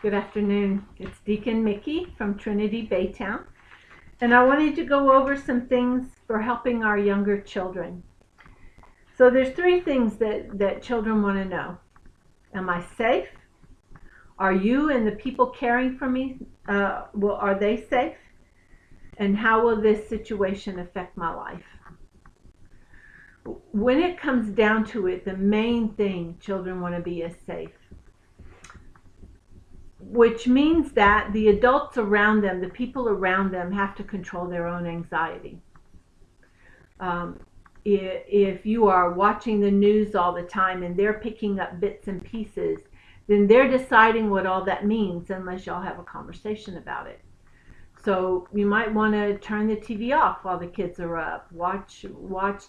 Good afternoon. It's Deacon Micki from Trinity Baytown, and I wanted to go over some things for helping our younger children. So there's three things that children want to know. Am I safe? Are you and the people caring for me, are they safe? And how will this situation affect my life? When it comes down to it, the main thing children want to be is safe. Which means that the adults around them, the people around them, have to control their own anxiety. If you are watching the news all the time and they're picking up bits and pieces, then they're deciding what all that means unless y'all have a conversation about it. So you might want to turn the TV off while the kids are up. Watch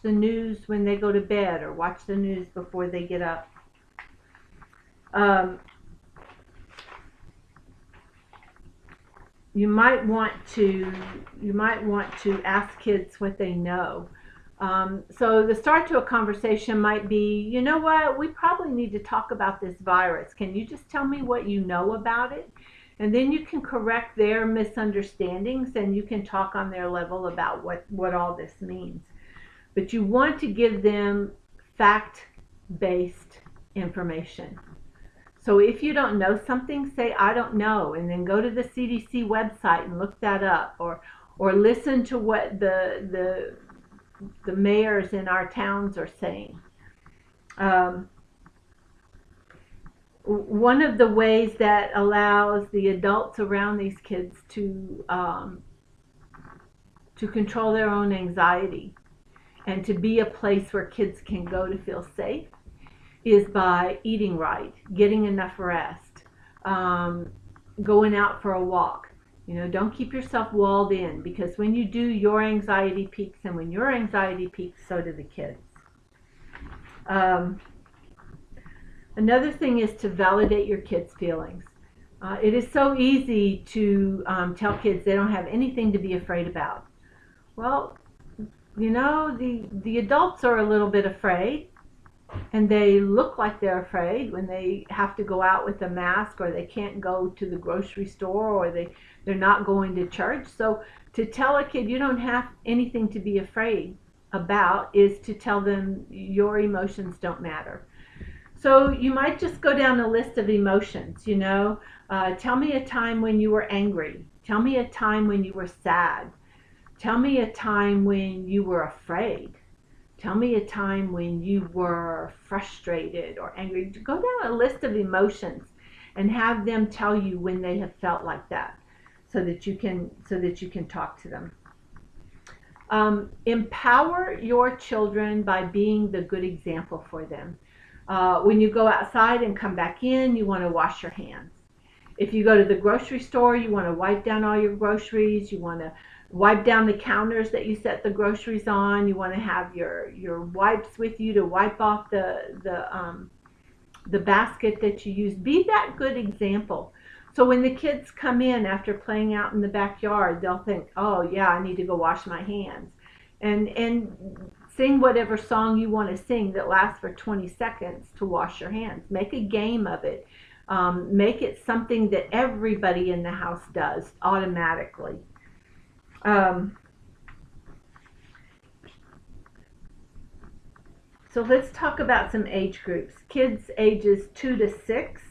the news when they go to bed, or watch the news before they get up. You might want to ask kids what they know. So the start to a conversation might be, you know what, we probably need to talk about this virus. Can you just tell me what you know about it? And then you can correct their misunderstandings, and you can talk on their level about what all this means. But you want to give them fact-based information. So if you don't know something, say, I don't know, and then go to the CDC website and look that up, or listen to what the mayors in our towns are saying. One of the ways that allows the adults around these kids to control their own anxiety and to be a place where kids can go to feel safe is by eating right, getting enough rest, going out for a walk. Don't keep yourself walled in, because when you do, your anxiety peaks, and when your anxiety peaks, so do the kids. Another thing is to validate your kids' feelings. It is so easy to tell kids they don't have anything to be afraid about. Well, the adults are a little bit afraid, and they look like they're afraid when they have to go out with a mask, or they can't go to the grocery store, or they're not going to church. So to tell a kid you don't have anything to be afraid about is to tell them your emotions don't matter. So you might just go down a list of emotions. Tell me a time when you were angry. Tell me a time when you were sad. Tell me a time when you were afraid. Tell me a time when you were frustrated or angry. Go down a list of emotions and have them tell you when they have felt like that, so that you can talk to them. Empower your children by being the good example for them. When you go outside and come back in, you want to wash your hands. If you go to the grocery store, you want to wipe down all your groceries. You want to wipe down the counters that you set the groceries on. You want to have your wipes with you to wipe off the basket that you use. Be that good example. So when the kids come in after playing out in the backyard, they'll think, oh yeah, I need to go wash my hands. And sing whatever song you want to sing that lasts for 20 seconds to wash your hands. Make a game of it. Make it something that everybody in the house does automatically. So let's talk about some age groups. Kids ages 2 to 6,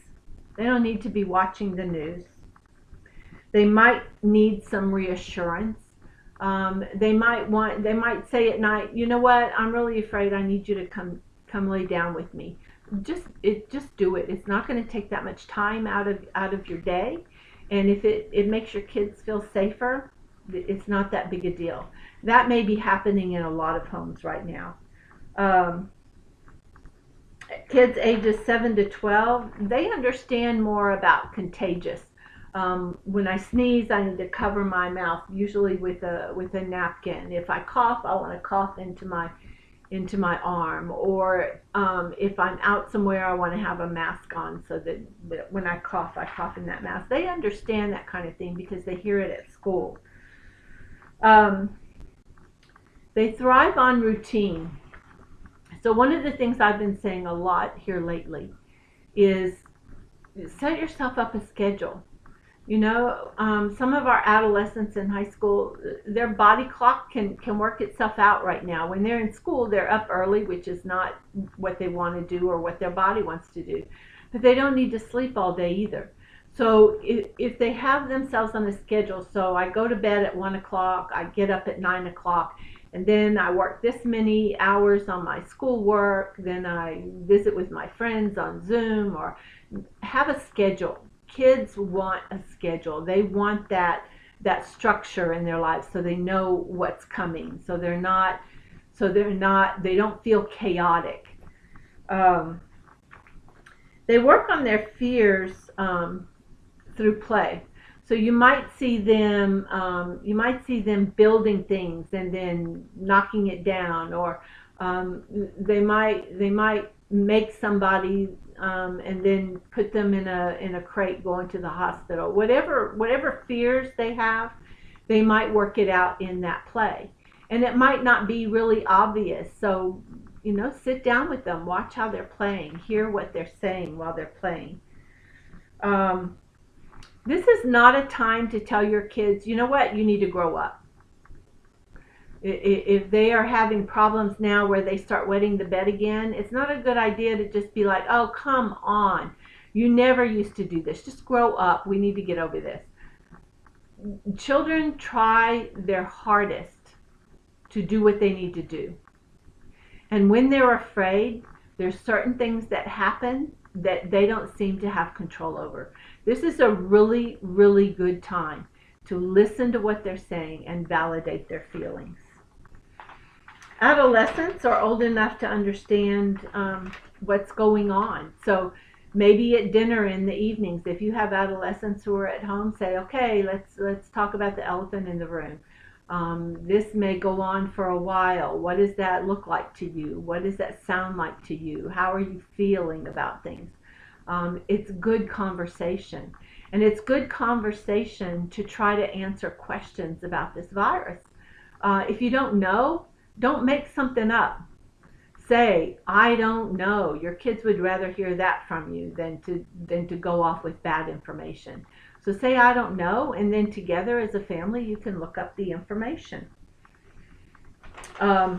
they don't need to be watching the news. They might need some reassurance. They might say at night, you know what, I'm really afraid, I need you to come lay down with me. Just do it. It's not going to take that much time out of your day, and if it makes your kids feel safer, it's not that big a deal. That may be happening in a lot of homes right now. Kids ages 7 to 12, they understand more about contagious. When I sneeze, I need to cover my mouth, usually with a napkin. If I cough, I want to cough into my arm. Or if I'm out somewhere, I want to have a mask on, so that when I cough in that mask. They understand that kind of thing because they hear it at school. They thrive on routine. So one of the things I've been saying a lot here lately is set yourself up a schedule. Some of our adolescents in high school, their body clock can work itself out right now. When they're in school, they're up early, which is not what they want to do or what their body wants to do. But they don't need to sleep all day either. So if they have themselves on a schedule, so I go to bed at 1 o'clock, I get up at 9 o'clock, and then I work this many hours on my schoolwork, then I visit with my friends on Zoom, or have a schedule. Kids want a schedule. They want that structure in their lives, so they know what's coming. They don't feel chaotic. They work on their fears through play. So you might see them building things and then knocking it down, or they might make somebody and then put them in a crate going to the hospital. Whatever fears they have, they might work it out in that play. And it might not be really obvious. So, sit down with them, watch how they're playing, hear what they're saying while they're playing. This is not a time to tell your kids, you know what, you need to grow up. If they are having problems now where they start wetting the bed again, it's not a good idea to just be like, oh, come on. You never used to do this. Just grow up. We need to get over this. Children try their hardest to do what they need to do. And when they're afraid, there's certain things that happen that they don't seem to have control over. This is a really, really good time to listen to what they're saying and validate their feelings. Adolescents are old enough to understand what's going on. So maybe at dinner in the evenings, if you have adolescents who are at home, say, okay, let's talk about the elephant in the room. This may go on for a while. What does that look like to you? What does that sound like to you? How are you feeling about things? It's good conversation. And it's good conversation to try to answer questions about this virus. If you don't know, don't make something up. Say, I don't know. Your kids would rather hear that from you than to go off with bad information. So say, I don't know, and then together as a family, you can look up the information. Have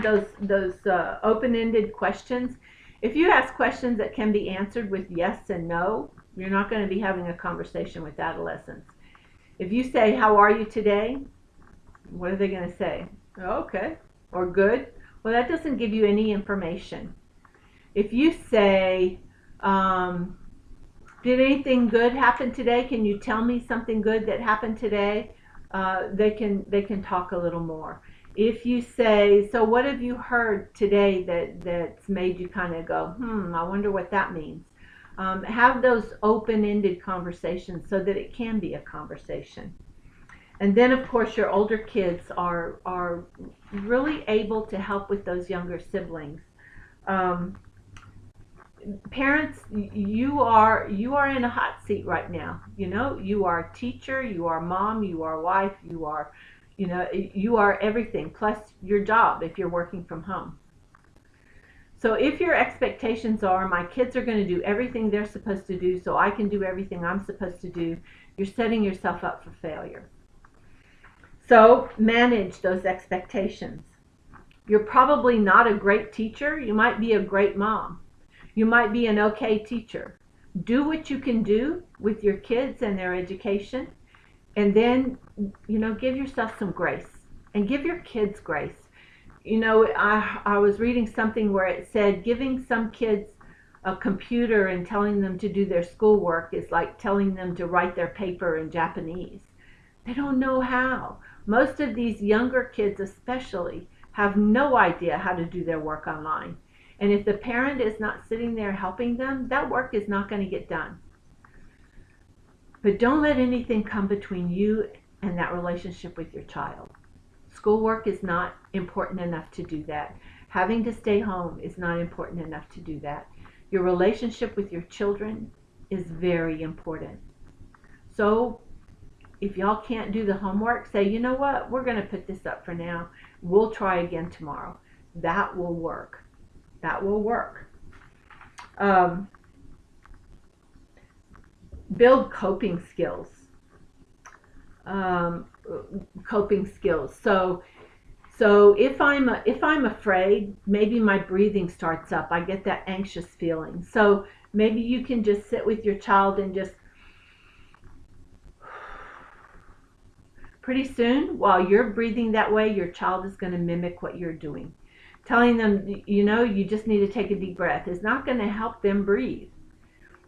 those open-ended questions. If you ask questions that can be answered with yes and no, you're not going to be having a conversation with adolescents. If you say, how are you today? What are they going to say? Okay. Or good? Well, that doesn't give you any information. If you say, did anything good happen today? Can you tell me something good that happened today? They can talk a little more. If you say, so what have you heard today that's made you kind of go, I wonder what that means. Have those open-ended conversations so that it can be a conversation. And then, of course, your older kids are really able to help with those younger siblings. Parents, you are in a hot seat right now. You are teacher, you are mom, you are wife, you are everything, plus your job if you're working from home. So if your expectations are, my kids are going to do everything they're supposed to do so I can do everything I'm supposed to do, you're setting yourself up for failure. So manage those expectations. You're probably not a great teacher. You might be a great mom. You might be an okay teacher. Do what you can do with your kids and their education, and then, give yourself some grace and give your kids grace. I was reading something where it said giving some kids a computer and telling them to do their schoolwork is like telling them to write their paper in Japanese. They don't know how. Most of these younger kids especially have no idea how to do their work online. And if the parent is not sitting there helping them, that work is not going to get done. But don't let anything come between you and that relationship with your child. Schoolwork is not important enough to do that. Having to stay home is not important enough to do that. Your relationship with your children is very important. So if y'all can't do the homework, say, you know what, we're going to put this up for now. We'll try again tomorrow. That will work. That will work. build coping skills. Um, Coping skills. So if I'm afraid, maybe my breathing starts up. I get that anxious feeling. So maybe you can just sit with your child and just, pretty soon, while you're breathing that way, your child is going to mimic what you're doing. Telling them, you just need to take a deep breath is not going to help them breathe.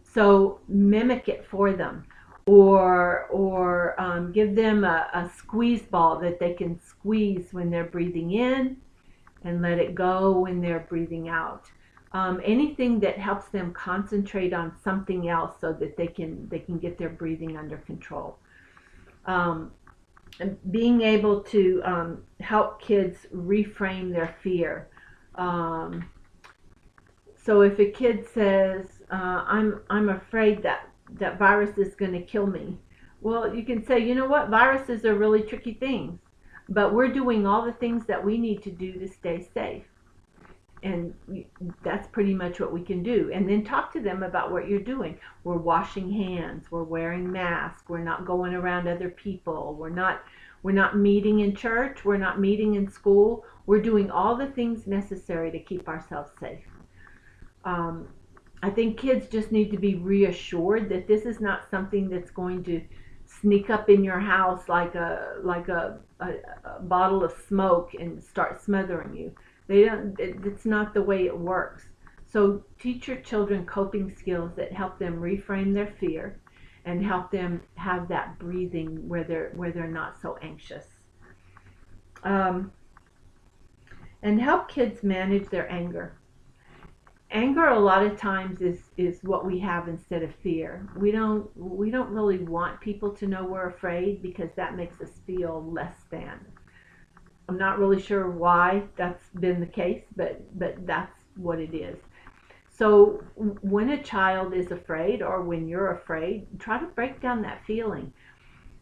So mimic it for them, or give them a squeeze ball that they can squeeze when they're breathing in, and let it go when they're breathing out. Anything that helps them concentrate on something else so that they can get their breathing under control. And being able to help kids reframe their fear. So if a kid says, I'm afraid that virus is going to kill me, well, you can say, you know what, viruses are really tricky things, but we're doing all the things that we need to do to stay safe. And that's pretty much what we can do. And then talk to them about what you're doing. We're washing hands, we're wearing masks, we're not going around other people, we're not meeting in church, we're not meeting in school. We're doing all the things necessary to keep ourselves safe. I think kids just need to be reassured that this is not something that's going to sneak up in your house like a bottle of smoke and start smothering you. It's not the way it works. So teach your children coping skills that help them reframe their fear and help them have that breathing where they're not so anxious. And help kids manage their anger. Anger a lot of times is what we have instead of fear. We don't really want people to know we're afraid because that makes us feel less than. I'm not really sure why that's been the case, but that's what it is. So when a child is afraid, or when you're afraid, try to break down that feeling.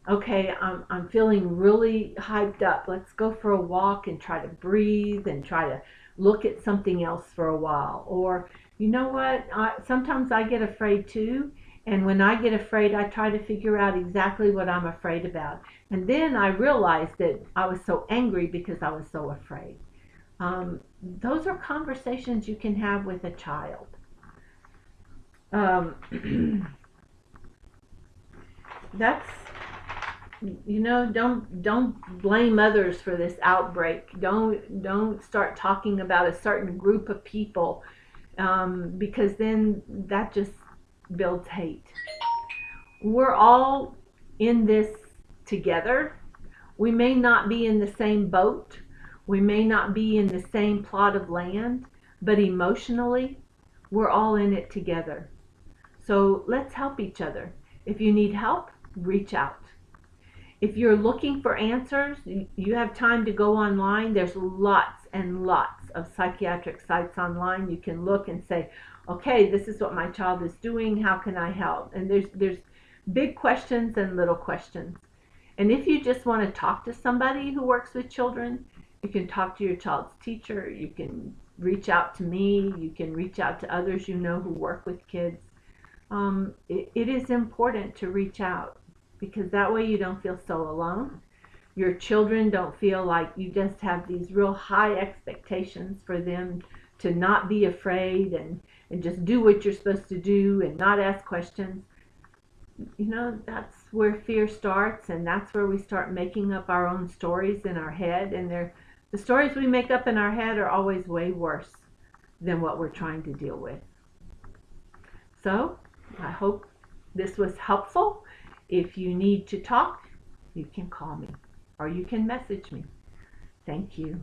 Okay, I'm feeling really hyped up. Let's go for a walk and try to breathe and try to look at something else for a while. Or, you know what, sometimes I get afraid too. And when I get afraid, I try to figure out exactly what I'm afraid about. And then I realized that I was so angry because I was so afraid. Those are conversations you can have with a child. That's, don't blame others for this outbreak. Don't start talking about a certain group of people, because then that just builds hate. We're all in this together. We may not be in the same boat. We may not be in the same plot of land, but emotionally, we're all in it together. So let's help each other. If you need help, reach out. If you're looking for answers, you have time to go online. There's lots and lots of psychiatric sites online. You can look and say, okay, this is what my child is doing. How can I help? And there's big questions and little questions. And if you just want to talk to somebody who works with children, you can talk to your child's teacher. You can reach out to me. You can reach out to others who work with kids. It is important to reach out, because that way you don't feel so alone. Your children don't feel like you just have these real high expectations for them to not be afraid and just do what you're supposed to do and not ask questions. That's where fear starts, and that's where we start making up our own stories in our head, and the stories we make up in our head are always way worse than what we're trying to deal with. So I hope this was helpful. If you need to talk, you can call me or you can message me. Thank you.